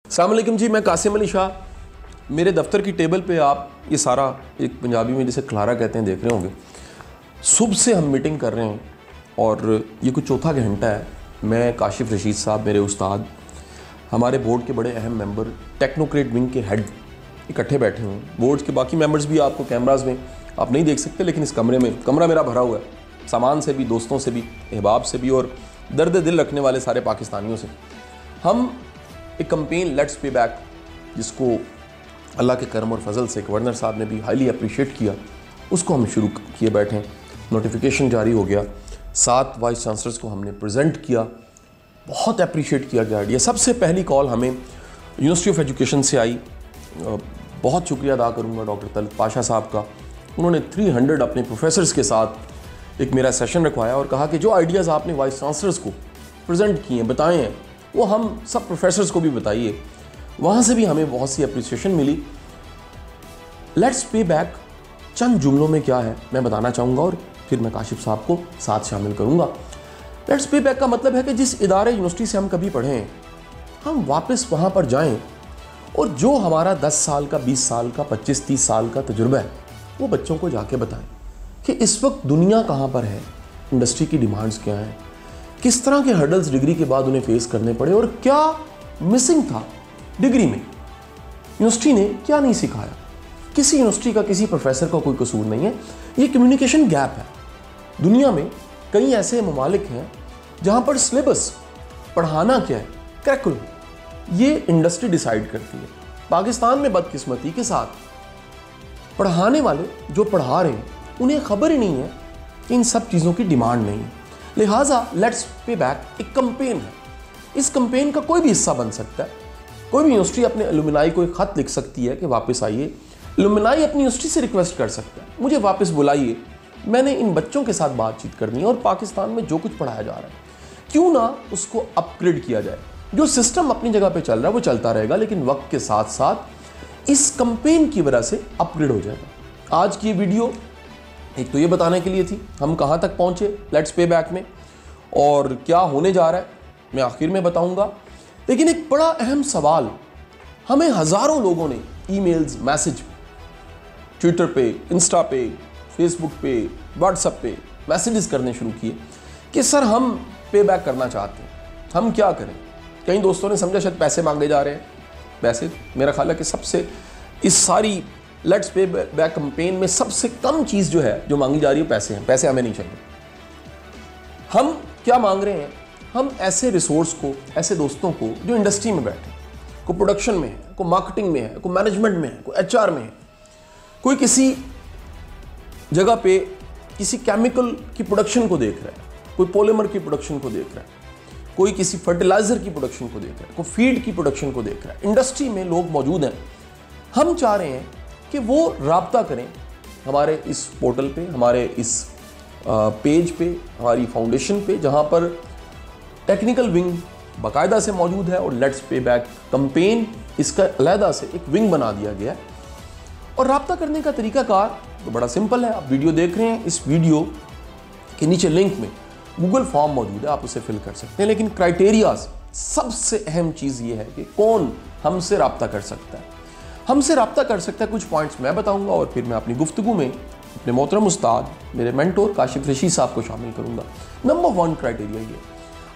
अस्सलाम वालेकुम जी, मैं कासिम अली शाह। मेरे दफ्तर की टेबल पे आप ये सारा एक पंजाबी में जिसे खलारा कहते हैं देख रहे होंगे। सुबह से हम मीटिंग कर रहे हैं और ये कुछ चौथा घंटा है। मैं काशिफ रशीद साहब, मेरे उस्ताद, हमारे बोर्ड के बड़े अहम मेंबर, टेक्नोक्रेट विंग के हेड इकट्ठे बैठे हुए हैं। बोर्ड के बाकी मेंबर्स भी आपको कैमराज में आप नहीं देख सकते, लेकिन इस कमरा मेरा भरा हुआ है, सामान से भी, दोस्तों से भी, अहबाब से भी और दर्द दिल रखने वाले सारे पाकिस्तानियों से। हम एक कंपेन लेट्स पे बैक, जिसको अल्लाह के करम और फजल से गवर्नर साहब ने भी हाईली अप्रिशिएट किया, उसको हम शुरू किए बैठे हैं। नोटिफिकेशन जारी हो गया, 7 वाइस चांसलर्स को हमने प्रेजेंट किया, बहुत अप्रिशिएट किया गया आइडिया। सबसे पहली कॉल हमें यूनिवर्सिटी ऑफ एजुकेशन से आई। बहुत शुक्रिया अदा करूँगा डॉक्टर तलत पाशा साहब का। उन्होंने 300 अपने प्रोफेसर्स के साथ एक मेरा सेशन रखवाया और कहा कि जो आइडियाज़ आपने वाइस चांसलर्स को प्रेजेंट किए हैं, बताए हैं, वो हम सब प्रोफेसर्स को भी बताइए। वहाँ से भी हमें बहुत सी अप्रिसिएशन मिली। लेट्स पे बैक चंद जुमलों में क्या है मैं बताना चाहूँगा और फिर मैं काशिफ साहब को साथ शामिल करूँगा। लेट्स पे बैक का मतलब है कि जिस इदारे यूनिवर्सिटी से हम कभी पढ़े हैं, हम वापस वहाँ पर जाएं और जो हमारा 10 साल का, 20 साल का, 25-30 साल का तजुर्बा है, वो बच्चों को जाके बताएं कि इस वक्त दुनिया कहाँ पर है, इंडस्ट्री की डिमांड्स क्या हैं, किस तरह के हर्डल्स डिग्री के बाद उन्हें फेस करने पड़े और क्या मिसिंग था डिग्री में, यूनिवर्सिटी ने क्या नहीं सिखाया। किसी यूनिवर्सिटी का, किसी प्रोफेसर का कोई कसूर नहीं है, ये कम्युनिकेशन गैप है। दुनिया में कई ऐसे ममालिक हैं जहाँ पर सिलेबस, पढ़ाना क्या है, करिकुलम, ये इंडस्ट्री डिसाइड करती है। पाकिस्तान में बदकिस्मती के साथ पढ़ाने वाले जो पढ़ा रहे हैं उन्हें खबर ही नहीं है कि इन सब चीज़ों की डिमांड नहीं है। लिहाजा लेट्स पे बैक एक कंपेन है। इस कंपेन का कोई भी हिस्सा बन सकता है। कोई भी यूनिवर्सिटी अपने एलुमनाई को एक ख़त लिख सकती है कि वापस आइए। एलुमनाई अपनी यूनिवर्सिटी से रिक्वेस्ट कर सकता है, मुझे वापस बुलाइए, मैंने इन बच्चों के साथ बातचीत करनी है और पाकिस्तान में जो कुछ पढ़ाया जा रहा है क्यों ना उसको अपग्रेड किया जाए। जो सिस्टम अपनी जगह पे चल रहा है वो चलता रहेगा, लेकिन वक्त के साथ साथ इस कंपेन की वजह से अपग्रेड हो जाएगा। आज की वीडियो एक तो ये बताने के लिए थी हम कहाँ तक पहुँचे लेट्स पे बैक में और क्या होने जा रहा है, मैं आखिर में बताऊँगा। लेकिन एक बड़ा अहम सवाल हमें हज़ारों लोगों ने ईमेल्स, मैसेज, ट्विटर पे, इंस्टा पे, फेसबुक पे, व्हाट्सएप पे मैसेजेस करने शुरू किए कि सर हम पे बैक करना चाहते हैं, हम क्या करें। कई दोस्तों ने समझा शायद पैसे मांगे जा रहे हैं। वैसे मेरा ख्याल है कि सबसे इस सारी लेट्स पे बैक कैंपेन में सबसे कम चीज़ जो है जो मांगी जा रही है पैसे हैं। पैसे हमें नहीं चाहिए। हम क्या मांग रहे हैं, हम ऐसे रिसोर्स को, ऐसे दोस्तों को जो इंडस्ट्री में बैठे, कोई प्रोडक्शन में है, कोई मार्केटिंग में है, कोई मैनेजमेंट में है, कोई एचआर में है, कोई किसी जगह पे किसी केमिकल की प्रोडक्शन को देख रहा है, कोई पॉलीमर की प्रोडक्शन को देख रहा है, कोई किसी फर्टिलाइजर की प्रोडक्शन को देख रहा है, कोई फीड की प्रोडक्शन को देख रहा है। इंडस्ट्री में लोग मौजूद हैं। हम चाह रहे हैं कि वो राब्ता करें हमारे इस पोर्टल पे, हमारे इस पेज पे, हमारी फाउंडेशन पे, जहाँ पर टेक्निकल विंग बाकायदा से मौजूद है और लेट्स पे बैक कंपेन इसका अलहदा से एक विंग बना दिया गया है। और राब्ता करने का तरीकाकार तो बड़ा सिंपल है। आप वीडियो देख रहे हैं, इस वीडियो के नीचे लिंक में गूगल फॉर्म मौजूद है, आप उसे फिल कर सकते हैं। लेकिन क्राइटेरियाज, सबसे अहम चीज़ ये है कि कौन हमसे राब्ता कर सकता है। हमसे राब्ता कर सकता है, कुछ पॉइंट्स मैं बताऊंगा और फिर मैं अपनी गुफ्तगू में अपने मोहतरम उस्ताद, मेरे मेंटोर काशिफ रशीद साहब को शामिल करूंगा। नंबर 1 क्राइटेरिया ये,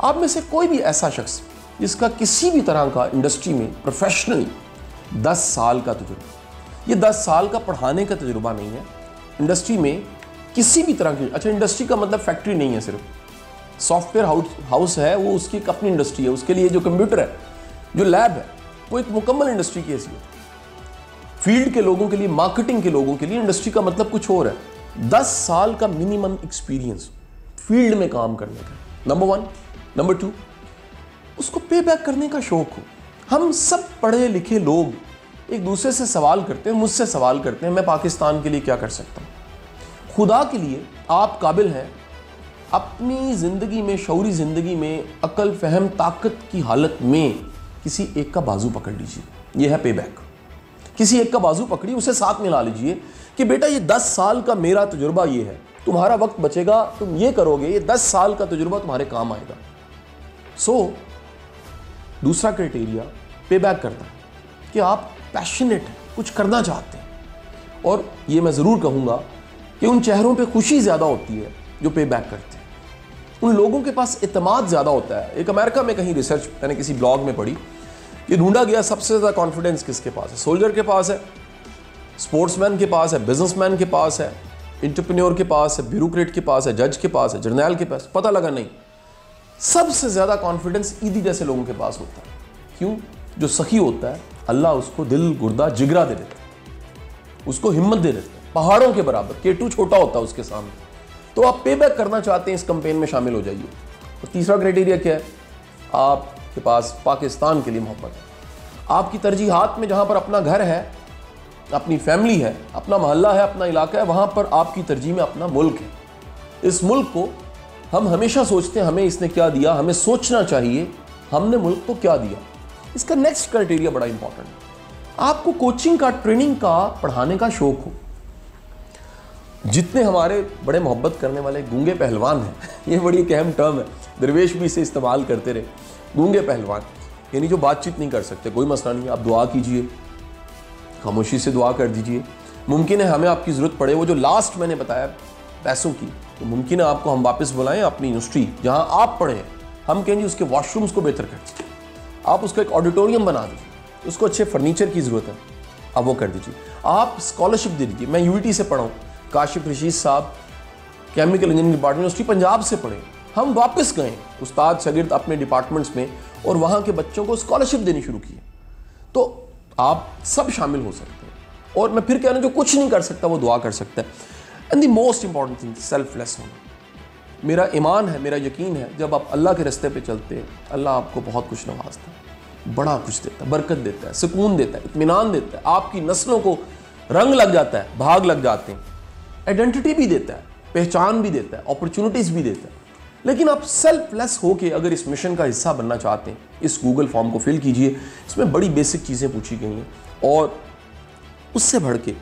आप में से कोई भी ऐसा शख्स जिसका किसी भी तरह का इंडस्ट्री में प्रोफेशनली 10 साल का तजुर्बा, ये 10 साल का पढ़ाने का तजुर्बा नहीं है, इंडस्ट्री में किसी भी तरह की, अच्छा इंडस्ट्री का मतलब फैक्ट्री नहीं है, सिर्फ सॉफ्टवेयर हाउस है, वो उसकी एक अपनी इंडस्ट्री है, उसके लिए जो कंप्यूटर है, जो लैब है, वो एक मुकम्मल इंडस्ट्री की हैसियत। फील्ड के लोगों के लिए, मार्केटिंग के लोगों के लिए इंडस्ट्री का मतलब कुछ और है। 10 साल का मिनिमम एक्सपीरियंस फील्ड में काम करने का, नंबर 1। नंबर 2, उसको पे बैक करने का शौक हो। हम सब पढ़े लिखे लोग एक दूसरे से सवाल करते हैं, मुझसे सवाल करते हैं, मैं पाकिस्तान के लिए क्या कर सकता हूँ। खुदा के लिए आप काबिल हैं अपनी ज़िंदगी में, शऊरी ज़िंदगी में, अकल, फहम, ताकत की हालत में किसी एक का बाजू पकड़ लीजिए। यह है पे बैक। किसी एक का बाजू पकड़िए, उसे साथ मिला लीजिए कि बेटा ये 10 साल का मेरा तजुर्बा ये है, तुम्हारा वक्त बचेगा, तुम ये करोगे, ये 10 साल का तजुर्बा तुम्हारे काम आएगा। दूसरा क्राइटेरिया पे बैक करता है कि आप पैशनेट हैं, कुछ करना चाहते हैं। और ये मैं ज़रूर कहूँगा कि उन चेहरों पे खुशी ज़्यादा होती है जो पे बैक करते हैं, उन लोगों के पास इत्मीनान ज़्यादा होता है। एक अमेरिका में कहीं रिसर्च मैंने किसी ब्लॉग में पढ़ी कि ढूंढा गया सबसे ज़्यादा कॉन्फिडेंस किसके पास है। सोल्जर के पास है, स्पोर्ट्समैन के पास है, बिजनेसमैन के पास है, एंटरप्रेन्योर के पास है, ब्यूरोक्रेट के पास है, जज के पास है, जर्नैल के पास। पता लगा नहीं, सबसे ज़्यादा कॉन्फिडेंस ईदी जैसे लोगों के पास होता है। क्यों? जो सखी होता है अल्लाह उसको दिल, गुर्दा, जिगरा दे देता है, उसको हिम्मत दे देता है, पहाड़ों के बराबर। K2 छोटा होता है उसके सामने। तो आप पे बैक करना चाहते हैं, इस कैंपेन में शामिल हो जाइए। और तीसरा क्राइटेरिया क्या है? आपके पास पाकिस्तान के लिए मोहब्बत है। आपकी तरजीहात में जहाँ पर अपना घर है, अपनी फैमिली है, अपना मोहल्ला है, अपना इलाका है, वहाँ पर आपकी तरजीह में अपना मुल्क है। इस मुल्क को हम हमेशा सोचते हैं हमें इसने क्या दिया, हमें सोचना चाहिए हमने मुल्क को क्या दिया। इसका नेक्स्ट क्राइटेरिया बड़ा इंपॉर्टेंट है। आपको कोचिंग का, ट्रेनिंग का, पढ़ाने का शौक हो। जितने हमारे बड़े मोहब्बत करने वाले गूंगे पहलवान हैं, ये बड़ी एक अहम टर्म है, दरवेश भी इसे इस्तेमाल करते रहे, गूंगे पहलवान, यानी जो बातचीत नहीं कर सकते। कोई मसला नहीं, आप दुआ कीजिए, खामोशी से दुआ कर दीजिए। मुमकिन है हमें आपकी ज़रूरत पड़े, वो जो लास्ट मैंने बताया पैसों की, तो मुमकिन है आपको हम वापस बुलाएं अपनी यूनिवर्सिटी जहाँ आप पढ़े हैं। हम कहेंगे उसके वॉशरूम्स को बेहतर कर दीजिए, आप उसका एक ऑडिटोरियम बना दीजिए, उसको अच्छे फर्नीचर की ज़रूरत है, आप वो कर दीजिए। आप स्कॉलरशिप दे दीजिए। मैं यूईटी से पढ़ा हूँ, काशिफ रशीद साहब chemical engineering department university Punjab से पढ़े। हम वापस गए उस्ताद शागिर्द अपने डिपार्टमेंट्स में और वहाँ के बच्चों को स्कॉलरशिप देनी शुरू की। तो आप सब शामिल हो सकते हैं। और मैं फिर कह रहा हूँ, जो कुछ नहीं कर सकता वो दुआ कर सकता है। And the most important thing, selfless होना। मेरा ईमान है, मेरा यकीन है, जब आप अल्लाह के रास्ते पे चलते हैं, अल्लाह आपको बहुत कुछ नवाजता है, बड़ा कुछ देता है, बरकत देता है, सुकून देता है, इत्मीनान देता है, आपकी नस्लों को रंग लग जाता है, भाग लग जाते हैं, आइडेंटिटी भी देता है, पहचान भी देता है, अपॉर्चुनिटीज़ भी देता है। लेकिन आप सेल्फलेस होके अगर इस मिशन का हिस्सा बनना चाहते हैं, इस गूगल फॉर्म को फिल कीजिए। इसमें बड़ी बेसिक चीज़ें पूछी गई हैं और उससे बढ़ के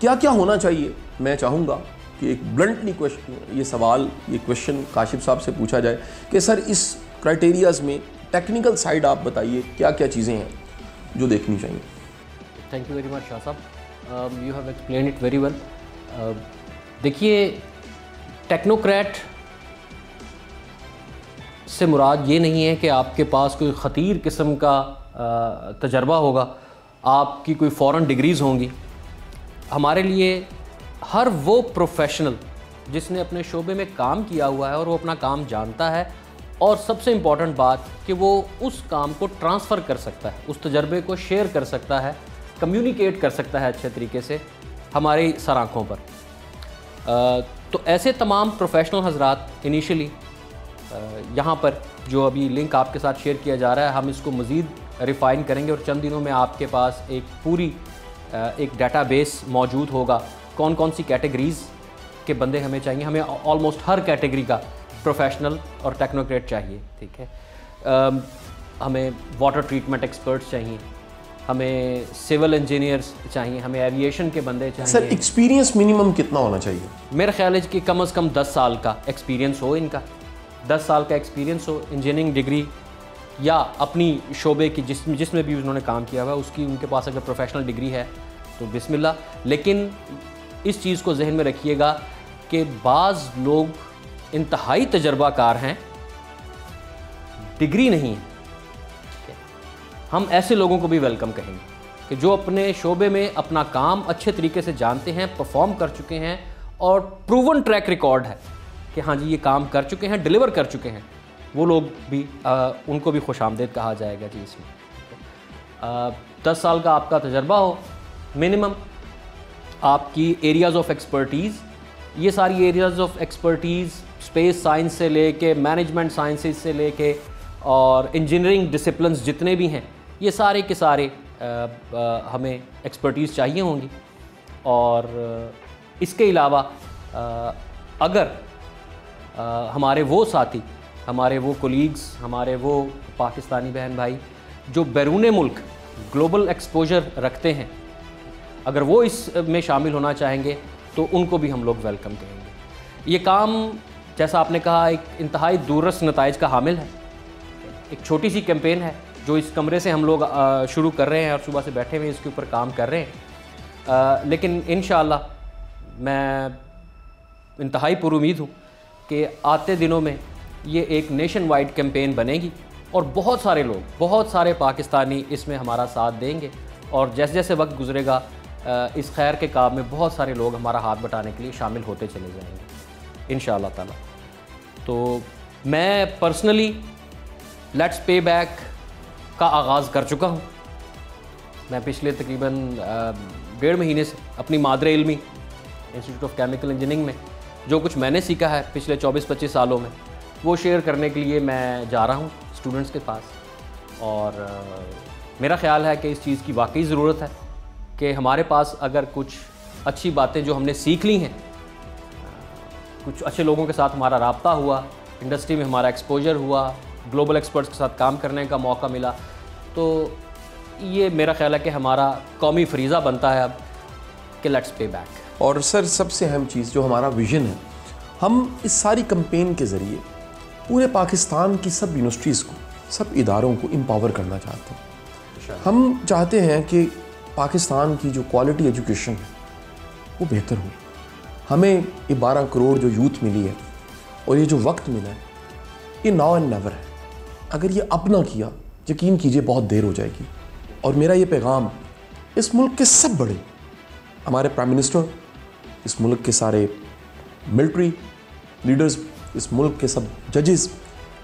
क्या क्या होना चाहिए। मैं चाहूँगा कि एक ब्लंटली क्वेश्चन, ये सवाल, ये क्वेश्चन काशिफ साहब से पूछा जाए कि सर इस क्राइटेरियाज़ में टेक्निकल साइड आप बताइए, क्या क्या चीज़ें हैं जो देखनी चाहिए। Thank you very much Shah sahab, you have explain it very well. देखिए, टेक्नोक्रेट से मुराद ये नहीं है कि आपके पास कोई ख़तीर किस्म का तजर्बा होगा, आपकी कोई फ़ौरन डिग्रीज़ होंगी। हमारे लिए हर वो प्रोफेशनल जिसने अपने शोबे में काम किया हुआ है और वो अपना काम जानता है, और सबसे इम्पॉर्टेंट बात कि वो उस काम को ट्रांसफ़र कर सकता है, उस तजर्बे को शेयर कर सकता है, कम्युनिकेट कर सकता है अच्छे तरीके से हमारी सर आँखों पर। तो ऐसे तमाम प्रोफेशनल हजरात इनिशियली यहाँ पर जो अभी लिंक आपके साथ शेयर किया जा रहा है, हम इसको मज़ीद रिफ़ाइन करेंगे और चंद दिनों में आपके पास एक पूरी एक डाटाबेस मौजूद होगा, कौन कौन सी कैटेगरीज़ के बंदे हमें चाहिए। हमें ऑलमोस्ट हर कैटेगरी का प्रोफेशनल और टेक्नोक्रेट चाहिए, ठीक है। हमें वाटर ट्रीटमेंट एक्सपर्ट्स चाहिए, हमें सिविल इंजीनियर्स चाहिए, हमें एविएशन के बंदे चाहिए। सर एक्सपीरियंस मिनिमम कितना होना चाहिए? मेरा ख्याल है कि कम से कम 10 साल का एक्सपीरियंस हो, इनका 10 साल का एक्सपीरियंस हो, इंजीनियरिंग डिग्री या अपनी शोबे की जिसमें भी उन्होंने काम किया हुआ है उसकी, उनके पास अगर प्रोफेशनल डिग्री है तो बिस्मिल्लाह। लेकिन इस चीज़ को जहन में रखिएगा कि बाज़ लोग इंतहाई तजर्बाकार हैं, डिग्री नहीं है। हम ऐसे लोगों को भी वेलकम कहेंगे कि जो अपने शोबे में अपना काम अच्छे तरीके से जानते हैं, परफॉर्म कर चुके हैं और प्रूवन ट्रैक रिकॉर्ड है कि हाँ जी ये काम कर चुके हैं, डिलीवर कर चुके हैं, वो लोग भी उनको भी खुशामदीद कहा जाएगा जी। इसमें 10 साल का आपका तजर्बा हो मिनिमम, आपकी एरियाज़ ऑफ एक्सपर्टीज़, ये सारी areas of expertise space science से लेके मैनेजमेंट साइंसेज से लेके और इंजीनियरिंग डिसिप्लिन्स जितने भी हैं, ये सारे के सारे हमें एक्सपर्टीज़ चाहिए होंगी। और इसके अलावा अगर हमारे वो साथी, हमारे वो कोलीग्स, हमारे वो पाकिस्तानी बहन भाई जो बैरून मुल्क ग्लोबल एक्सपोजर रखते हैं, अगर वो इस में शामिल होना चाहेंगे तो उनको भी हम लोग वेलकम करेंगे। ये काम जैसा आपने कहा एक इंतहाई दूररस नताइज का हामिल है। एक छोटी सी कैंपेन है जो इस कमरे से हम लोग शुरू कर रहे हैं और सुबह से बैठे हुए इसके ऊपर काम कर रहे हैं, लेकिन इंशाअल्लाह मैं इंतहाई पुरुमीद हूँ कि आते दिनों में ये एक नेशन वाइड कैंपेन बनेगी और बहुत सारे लोग, बहुत सारे पाकिस्तानी इसमें हमारा साथ देंगे और जैसे जैसे वक्त गुजरेगा इस खैर के काम में बहुत सारे लोग हमारा हाथ बटाने के लिए शामिल होते चले जाएंगे इंशाअल्लाह ताला। तो मैं पर्सनली लेट्स पे बैक का आगाज़ कर चुका हूँ। मैं पिछले तकरीबन 1.5 महीने से अपनी मादरे इल्मी इंस्टीट्यूट ऑफ केमिकल इंजीनियरिंग में जो कुछ मैंने सीखा है पिछले 24-25 सालों में, वो शेयर करने के लिए मैं जा रहा हूँ स्टूडेंट्स के पास। और मेरा ख़्याल है कि इस चीज़ की वाकई ज़रूरत है कि हमारे पास अगर कुछ अच्छी बातें जो हमने सीख ली हैं, कुछ अच्छे लोगों के साथ हमारा राब्ता हुआ, इंडस्ट्री में हमारा एक्सपोजर हुआ, ग्लोबल एक्सपर्ट्स के साथ काम करने का मौका मिला, तो ये मेरा ख्याल है कि हमारा कौमी फरीज़ा बनता है अब कि लेट्स पे बैक। और सर सबसे अहम चीज़ जो हमारा विज़न है, हम इस सारी कैंपेन के ज़रिए पूरे पाकिस्तान की सब यूनिवर्सिटीज़ को, सब इदारों को एम्पावर करना चाहते हैं। हम चाहते हैं कि पाकिस्तान की जो क्वालिटी एजुकेशन है वो बेहतर हो। हमें ये 12 करोड़ जो यूथ मिली है और ये जो वक्त मिला है, ये नाउ एंड नेवर है। अगर ये अपना किया, यकीन कीजिए बहुत देर हो जाएगी। और मेरा ये पैगाम इस मुल्क के सब बड़े, हमारे प्राइम मिनिस्टर, इस मुल्क के सारे मिलिट्री लीडर्स, इस मुल्क के सब जजेस,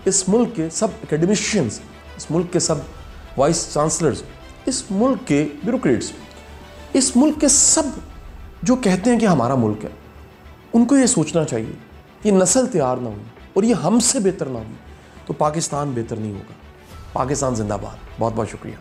इस मुल्क के सब एकेडमिशियंस, इस मुल्क के सब वाइस चांसलर्स, इस मुल्क के ब्यूरोक्रेट्स, इस मुल्क के सब जो कहते हैं कि हमारा मुल्क है, उनको ये सोचना चाहिए ये नस्ल तैयार ना हुई और ये हमसे बेहतर ना हुई तो पाकिस्तान बेहतर नहीं होगा। पाकिस्तान जिंदाबाद। बहुत बहुत शुक्रिया।